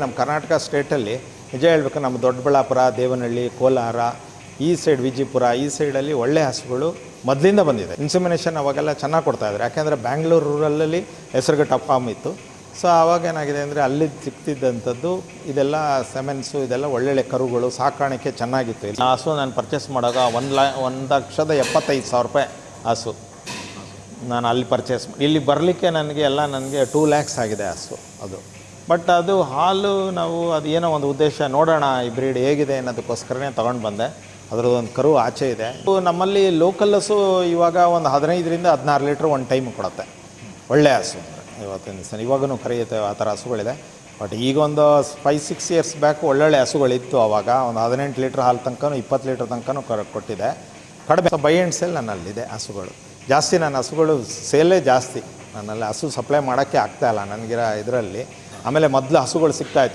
ನಮ್ಮ ಕರ್ನಾಟಕ ಸ್ಟೇಟಲ್ಲಿ ನಿಜ ಹೇಳಬೇಕು, ನಮ್ಮ ದೊಡ್ಡಬಳ್ಳಾಪುರ, ದೇವನಹಳ್ಳಿ, ಕೋಲಾರ, ಈ ಸೈಡ್ ವಿಜಯಪುರ, ಈ ಸೈಡಲ್ಲಿ ಒಳ್ಳೆ ಹಸುಗಳು ಮೊದಲಿಂದ ಬಂದಿದೆ. ಇನ್ಸಮಿನೇಷನ್ ಅವಾಗೆಲ್ಲ ಚೆನ್ನಾಗಿ ಕೊಡ್ತಾಯಿದ್ರು. ಯಾಕೆಂದರೆ ಬ್ಯಾಂಗ್ಳೂರು ರೂರಲಲ್ಲಿ ಹೆಸರುಘಟ್ಟ ಫಾರ್ಮ್ ಇತ್ತು. ಸೊ ಆವಾಗ ಏನಾಗಿದೆ ಅಂದರೆ ಅಲ್ಲಿ ಸಿಗ್ತಿದ್ದಂಥದ್ದು ಇದೆಲ್ಲ ಸೆಮೆನ್ಸು, ಇದೆಲ್ಲ ಒಳ್ಳೊಳ್ಳೆ ಕರುಗಳು, ಸಾಕಾಣಿಕೆ ಚೆನ್ನಾಗಿತ್ತು. ಆ ಹಸು ನಾನು ಪರ್ಚೇಸ್ ಮಾಡುವಾಗ 1,75,000 ರೂಪಾಯಿ ಹಸು ನಾನು ಅಲ್ಲಿ ಪರ್ಚೇಸ್ ಇಲ್ಲಿ ಬರಲಿಕ್ಕೆ ನನಗೆ 2 lakhs ಆಗಿದೆ ಹಸು ಅದು. ಬಟ್ ಅದು ಹಾಲು ನಾವು ಅದು ಏನೋ ಒಂದು ಉದ್ದೇಶ ನೋಡೋಣ ಈ ಬ್ರೀಡ್ ಹೇಗಿದೆ ಅನ್ನೋದಕ್ಕೋಸ್ಕರನೇ ತೊಗೊಂಡು ಬಂದೆ. ಅದರದ್ದೊಂದು ಕರು ಆಚೆ ಇದೆ. ನಮ್ಮಲ್ಲಿ ಲೋಕಲ್ ಹಸು ಇವಾಗ ಒಂದು 15ರಿಂದ 16 ಲೀಟ್ರ್ ಒಂದು ಟೈಮ್ ಕೊಡುತ್ತೆ. ಒಳ್ಳೆಯ ಹಸು ಇವತ್ತಿನ ದಿವಸ ಇವಾಗೂ ಕರೆಯುತ್ತೆ, ಆ ಥರ ಹಸುಗಳಿದೆ. ಬಟ್ ಈಗ ಒಂದು 5-6 ಇಯರ್ಸ್ ಬ್ಯಾಕ್ ಒಳ್ಳೊಳ್ಳೆ ಹಸುಗಳಿತ್ತು. ಆವಾಗ ಒಂದು 18 ಲೀಟ್ರ್ ಹಾಲು ತನಕ 20 ಲೀಟ್ರ್ ತನಕ ಕೊಟ್ಟಿದೆ. ಕಡಿಮೆ ಬೈ ಆ್ಯಂಡ್ ಸೇಲ್ ನನ್ನಲ್ಲಿದೆ ಹಸುಗಳು ಜಾಸ್ತಿ. ನನ್ನ ಹಸುಗಳು ಸೇಲೇ ಜಾಸ್ತಿ. ನನ್ನಲ್ಲಿ ಹಸು ಸಪ್ಲೈ ಮಾಡೋಕ್ಕೆ ಆಗ್ತಾಯಿಲ್ಲ ನನಗಿರೋ ಇದರಲ್ಲಿ. ಆಮೇಲೆ ಮೊದಲು ಹಸುಗಳು ಸಿಗ್ತಾಯಿತ್ತು.